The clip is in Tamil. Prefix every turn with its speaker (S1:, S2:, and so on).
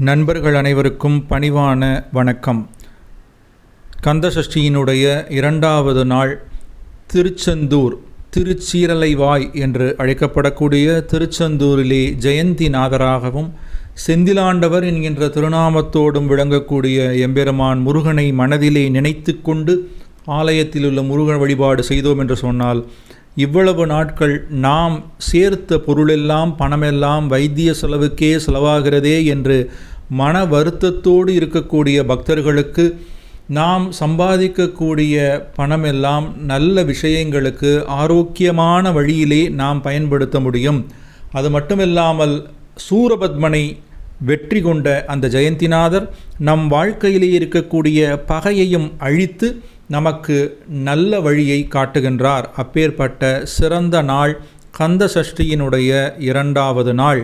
S1: நண்பர்கள் அனைவருக்கும் பணிவான வணக்கம். கந்தசஷ்டியினுடைய 2வது நாள் திருச்செந்தூர் திருச்சீரலைவாய் என்று அழைக்கப்படக்கூடிய திருச்செந்தூரிலே ஜெயந்தி நாதராகவும் செந்திலாண்டவர் என்கின்ற திருநாமத்தோடும் விளங்கக்கூடிய எம்பெருமான் முருகனை மனதிலே நினைத்து கொண்டு ஆலயத்தில் உள்ள முருகன் வழிபாடு செய்தோம் என்று சொன்னால், இவ்வளவு நாட்கள் நாம் சேர்த்த பொருளெல்லாம் பணமெல்லாம் வைத்திய செலவுக்கே செலவாகிறதே என்று மன வருத்தத்தோடு இருக்கக்கூடிய பக்தர்களுக்கு நாம் சம்பாதிக்கக்கூடிய பணமெல்லாம் நல்ல விஷயங்களுக்கு ஆரோக்கியமான வழியிலே நாம் பயன்படுத்த முடியும். அது மட்டுமில்லாமல் சூரபத்மனை வெற்றி கொண்ட அந்த ஜெயந்திநாதர் நம் வாழ்க்கையிலே இருக்கக்கூடிய பகையையும் அழித்து நமக்கு நல்ல வழியை காட்டுகின்றார். அப்பேற்பட்ட சிறந்த நாள் கந்த சஷ்டியினுடைய 2வது நாள்.